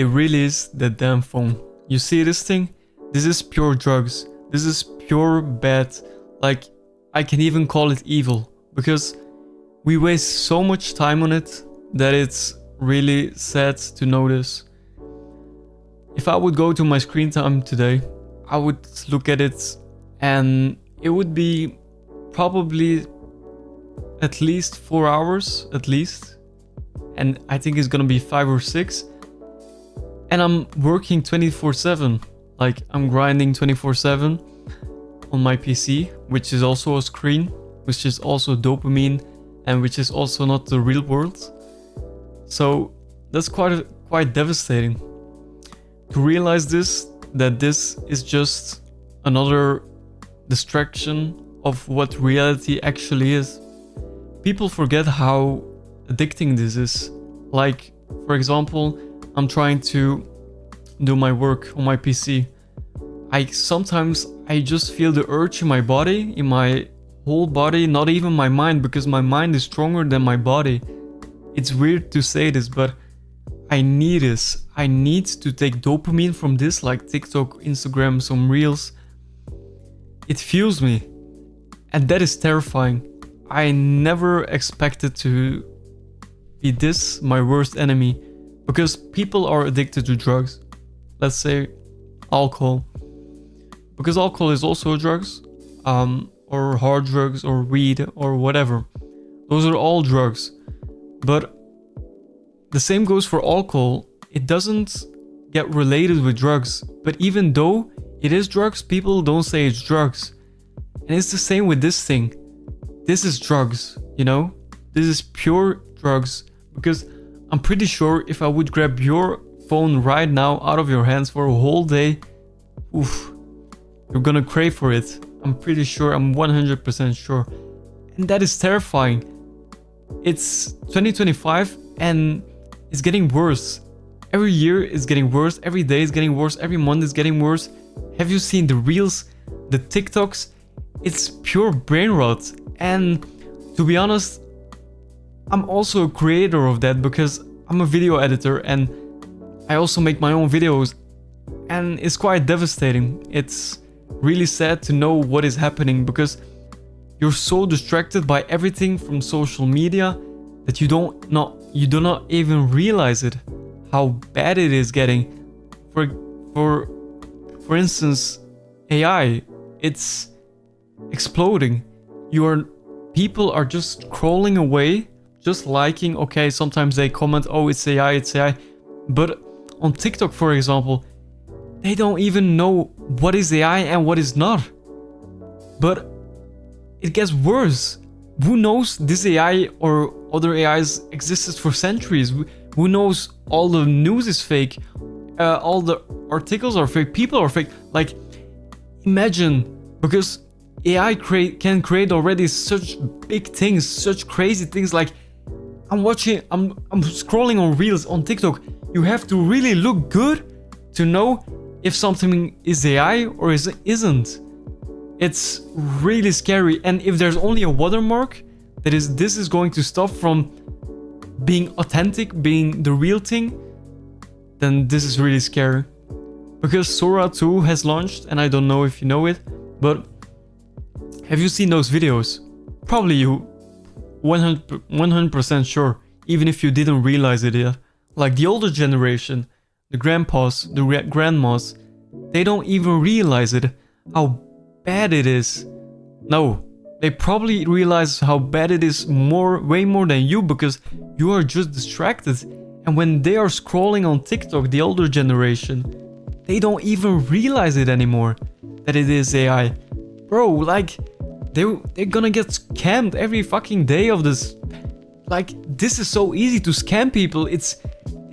It really is that damn phone. You see this thing? This is pure drugs. This is pure bad. Like, I can even call it evil. Because we waste so much time on it that it's really sad to notice. If I would go to my screen time today, I would look at it and it would be probably at least 4 hours, at least. And I think it's gonna be 5 or 6. And I'm working 24/7. Like, I'm grinding 24/7 on my PC, which is also a screen, which is also dopamine, and which is also not the real world. So that's quite devastating to realize that this is just another distraction of what reality actually is. People forget how addicting this is. Like, for example, I'm trying to do my work on my PC. Sometimes I just feel the urge in my body, in my whole body, not even my mind, because my mind is stronger than my body. It's weird to say this, but I need this. I need to take dopamine from this, like TikTok, Instagram, some reels. It fuels me. And that is terrifying. I never expected to be this, my worst enemy. Because people are addicted to drugs. Let's say alcohol. Because alcohol is also drugs. Or hard drugs, or weed, or whatever. Those are all drugs. But the same goes for alcohol. It doesn't get related with drugs. But even though it is drugs, people don't say it's drugs. And it's the same with this thing. This is drugs, you know? This is pure drugs. Because I'm pretty sure if I would grab your phone right now out of your hands for a whole day, oof, you're gonna crave for it. I'm pretty sure, I'm 100% sure. And that is terrifying. It's 2025 and it's getting worse. Every year is getting worse, every day is getting worse, every month is getting worse. Have you seen the reels, the TikToks? It's pure brain rot. And to be honest, I'm also a creator of that because I'm a video editor and I also make my own videos. And it's quite devastating. It's really sad to know what is happening because you're so distracted by everything from social media that you do not even realize it, how bad it is getting. For instance, AI, it's exploding. People are just scrolling away, just liking. Okay, sometimes they comment, oh, it's AI, it's AI. But on TikTok, for example, they don't even know what is AI and what is not. But it gets worse. Who knows this AI or other AIs existed for centuries? Who knows all the news is fake? All the articles are fake. People are fake. Like, imagine, because AI can create already such big things, such crazy things. Like, I'm scrolling on reels on TikTok. You have to really look good to know if something is AI or isn't. It's really scary. And if there's only a watermark, this is going to stop from being authentic, being the real thing, then this is really scary. Because Sora 2 has launched, and I don't know if you know it, but have you seen those videos? Probably you, 100% sure, even if you didn't realize it yet. Like the older generation, the grandpas, the grandmas, they don't even realize it, how bad it is. No, they probably realize how bad it is way more than you, because you are just distracted. And when they are scrolling on TikTok, the older generation, they don't even realize it anymore, that it is AI. Bro, like, they're gonna get scammed every fucking day of this. Like, this is so easy to scam people. It's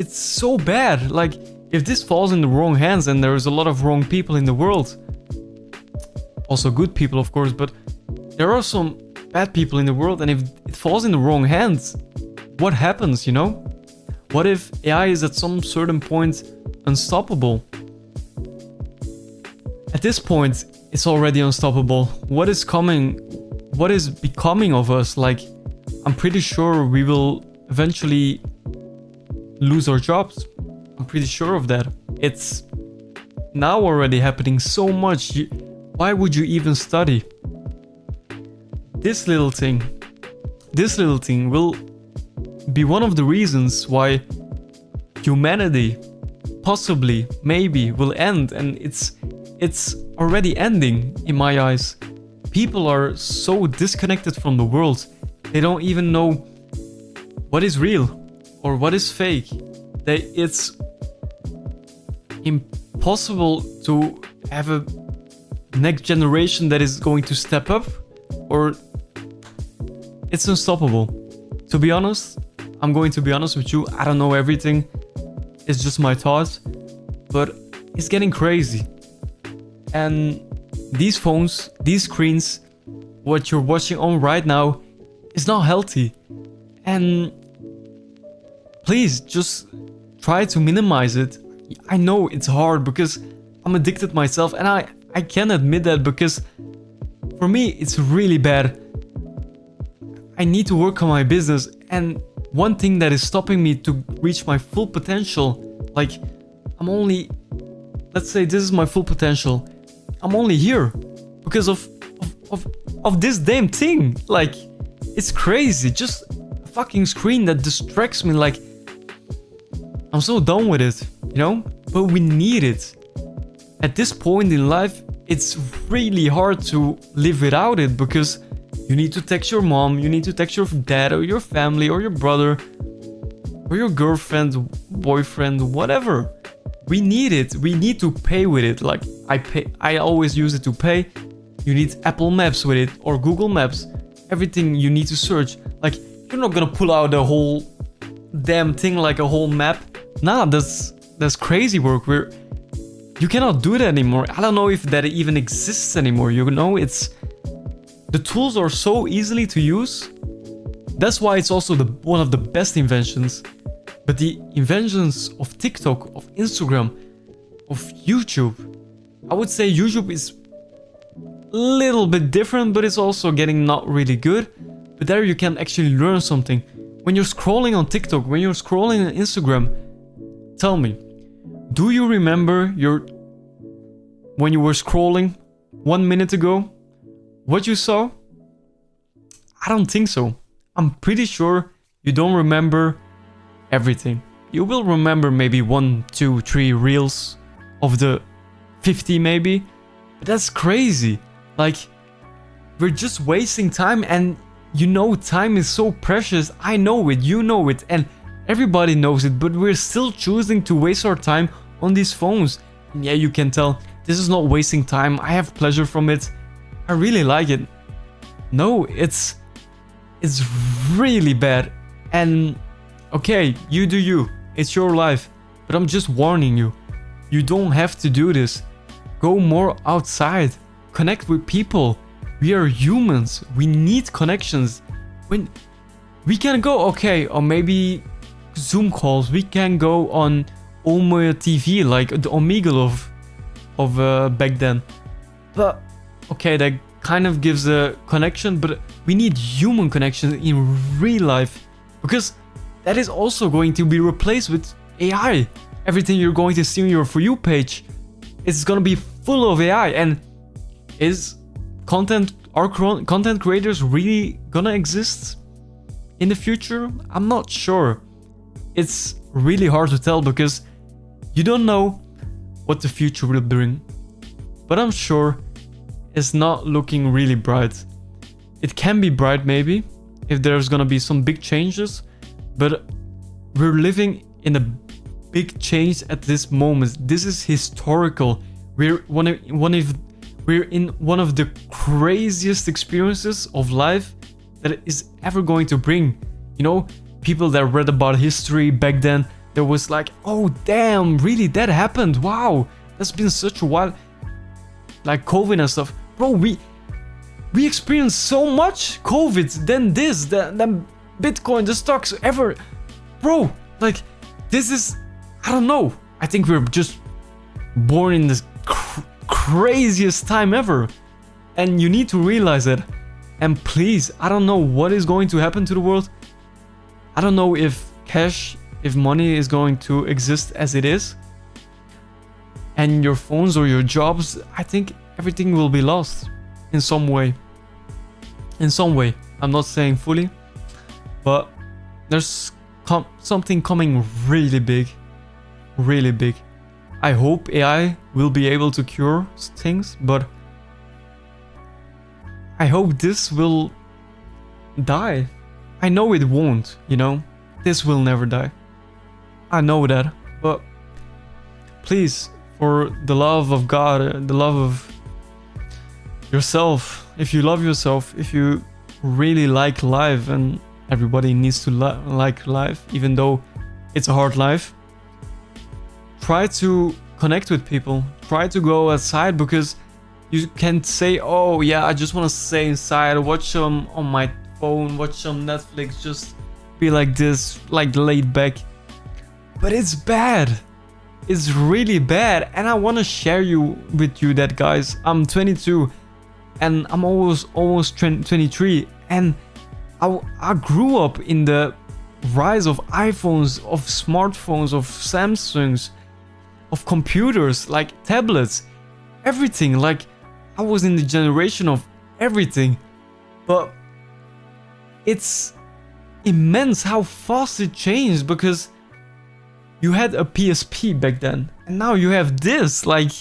so bad. Like, if this falls in the wrong hands, and there's a lot of wrong people in the world, also good people, of course, but there are some bad people in the world, and if it falls in the wrong hands, what happens, you know? What if AI is at some certain point unstoppable? At this point, it's already unstoppable. What is coming? What is becoming of us? Like, I'm pretty sure we will eventually lose our jobs. I'm pretty sure of that. It's now already happening so much. Why would you even study? This little thing will be one of the reasons why humanity possibly, maybe, will end, and it's already ending in my eyes. People are so disconnected from the world. They don't even know what is real or what is fake. It's impossible to have a next generation that is going to step up, or it's unstoppable. To be honest, I'm going to be honest with you, I don't know everything. It's just my thoughts, but it's getting crazy. And these phones, these screens, what you're watching on right now is not healthy. And please just try to minimize it. I know it's hard because I'm addicted myself, and I can admit that, because for me it's really bad. I need to work on my business, and one thing that is stopping me to reach my full potential, like I'm only, let's say this is my full potential, I'm only here because of this damn thing. Like, it's crazy. Just a fucking screen that distracts me. Like, I'm so done with it, you know? But we need it. At this point in life, it's really hard to live without it, because you need to text your mom, you need to text your dad or your family or your brother or your girlfriend, boyfriend, whatever. We need it. We need to pay with it. Like, I always use it to pay. You need Apple Maps with it, or Google Maps. Everything you need to search. Like, you're not gonna pull out the whole damn thing, like a whole map. Nah, that's crazy work. You cannot do that anymore. I don't know if that even exists anymore. You know, the tools are so easily to use. That's why it's also one of the best inventions. But the inventions of TikTok, of Instagram, of YouTube, I would say YouTube is a little bit different, but it's also getting not really good. But there you can actually learn something. When you're scrolling on TikTok, when you're scrolling on Instagram, tell me, do you remember when you were scrolling 1 minute ago, what you saw? I don't think so. I'm pretty sure you don't remember everything. You will remember maybe 1, 2, 3 reels of the 50 maybe. But that's crazy. Like, we're just wasting time, and you know time is so precious. I know it, you know it, and everybody knows it, but we're still choosing to waste our time on these phones. And yeah, you can tell, this is not wasting time. I have pleasure from it. I really like it. No, it's really bad. And okay, you do you. It's your life. But I'm just warning you. You don't have to do this. Go more outside. Connect with people. We are humans. We need connections. When we can go, okay, or maybe Zoom calls. We can go on Omegle TV, like the Omegle of back then. But okay, that kind of gives a connection, but we need human connection in real life, because that is also going to be replaced with AI. Everything you're going to see on your For You page, it's gonna be full of AI. And are content creators really gonna exist in the future? I'm not sure. It's really hard to tell, because you don't know what the future will bring. But I'm sure it's not looking really bright. It can be bright maybe, if there's gonna be some big changes, but we're living in a big change at this moment. This is historical. We're in one of the craziest experiences of life that is ever going to bring. You know, people that read about history back then, there was like, oh damn, really, that happened? Wow, that's been such a while. Like COVID and stuff. Bro, we experienced so much COVID, then this, then Bitcoin, the stocks, ever. Bro, like, this is, I don't know. I think we're just born in this craziest time ever. And you need to realize it. And please, I don't know what is going to happen to the world. I don't know if cash if money is going to exist as it is, and your phones or your jobs, I think everything will be lost in some way. In some way. I'm not saying fully, but there's something coming really big. Really big. I hope AI will be able to cure things, but I hope this will die. I know it won't, you know? This will never die. I know that, but please, for the love of God, the love of yourself, if you love yourself, if you really like life, and everybody needs to like life, even though it's a hard life, try to connect with people, try to go outside, because you can't say, oh yeah, I just want to stay inside, watch some on my phone, watch some Netflix, just be like this, like laid back. But it's bad. It's really bad, and I want to share with you that, guys. I'm 22 and I'm almost 23, and I grew up in the rise of iPhones, of smartphones, of Samsungs, of computers, like tablets, everything. Like, I was in the generation of everything. But it's immense how fast it changed, because you had a PSP back then, and now you have this, like,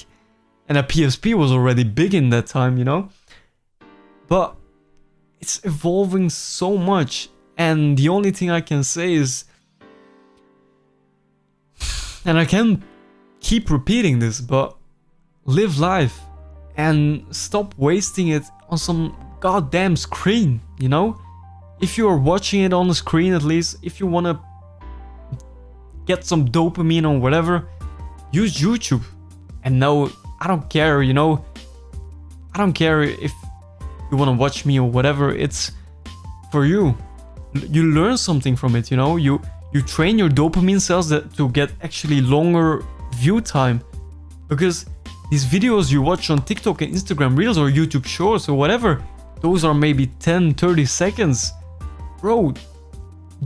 and a PSP was already big in that time, you know? But it's evolving so much, and the only thing I can say is, and I can keep repeating this, but live life and stop wasting it on some goddamn screen, you know? If you are watching it on the screen, at least, if you want to get some dopamine or whatever, use YouTube. And no, I don't care, you know? I don't care if you want to watch me or whatever, it's for you. You learn something from it, you know? You train your dopamine cells to get actually longer view time. Because these videos you watch on TikTok and Instagram Reels or YouTube Shorts or whatever, those are maybe 10-30 seconds. Bro,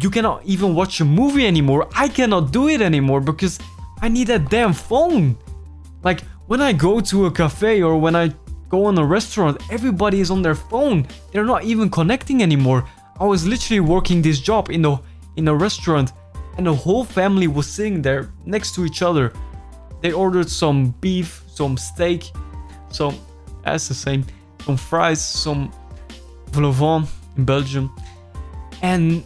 you cannot even watch a movie anymore. I cannot do it anymore because I need that damn phone. Like, when I go to a cafe or when I go on a restaurant, everybody is on their phone. They're not even connecting anymore. I was literally working this job in a restaurant, and the whole family was sitting there next to each other. They ordered some beef, some steak, that's the same, some fries, some vol au vent in Belgium, and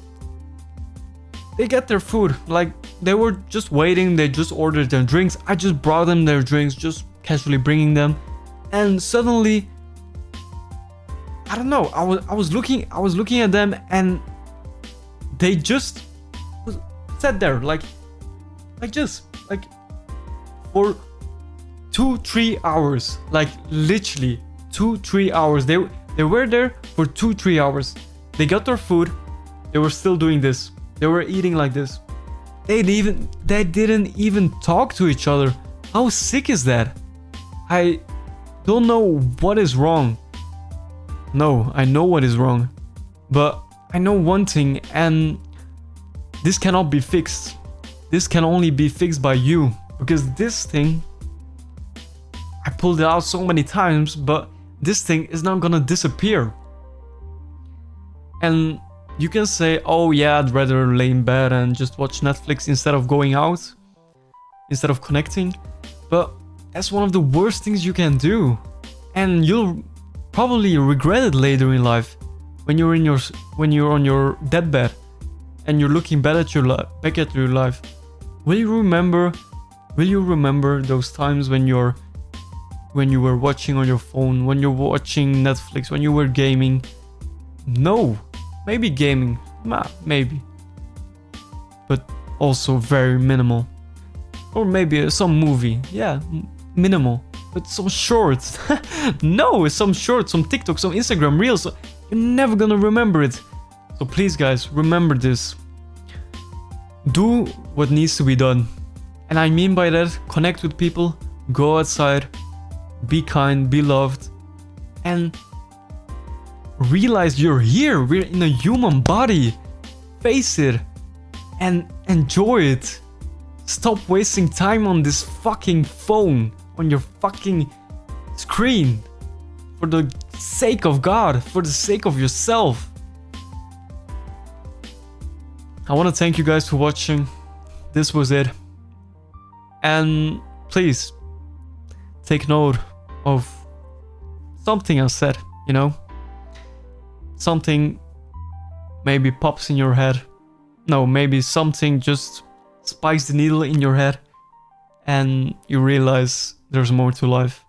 they get their food. Like, they were just waiting, they just ordered their drinks. I just brought them their drinks, just casually bringing them, and suddenly, I don't know, I was looking at them, and they just sat there like for 2-3 hours, like literally 2-3 hours. They were there for 2-3 hours. They got their food, they were still doing this. They were eating like this. They didn't even talk to each other. How sick is that? I don't know what is wrong. No, I know what is wrong. But I know one thing, and this cannot be fixed. This can only be fixed by you. Because this thing, I pulled it out so many times, but this thing is not gonna disappear. And you can say, oh yeah, I'd rather lay in bed and just watch Netflix instead of going out, instead of connecting. But that's one of the worst things you can do. And you'll probably regret it later in life, when you're on your deathbed and you're looking back at your life. Will you remember those times when you were watching on your phone, when you're watching Netflix, when you were gaming? No, maybe gaming, maybe, but also very minimal. Or maybe some movie, yeah, minimal, but some shorts. No, some shorts, some TikTok, some Instagram Reels. You're never gonna remember it. So please, guys, remember this. Do what needs to be done. And I mean by that, connect with people, go outside, be kind, be loved, and realize you're here. We're in a human body. Face it. and enjoy it. Stop wasting time on this fucking phone, on your fucking screen. For the sake of God, for the sake of yourself. I want to thank you guys for watching. This was it. And please, take note of something I said, you know? Something maybe pops in your head. No, maybe something just spikes the needle in your head. And you realize there's more to life.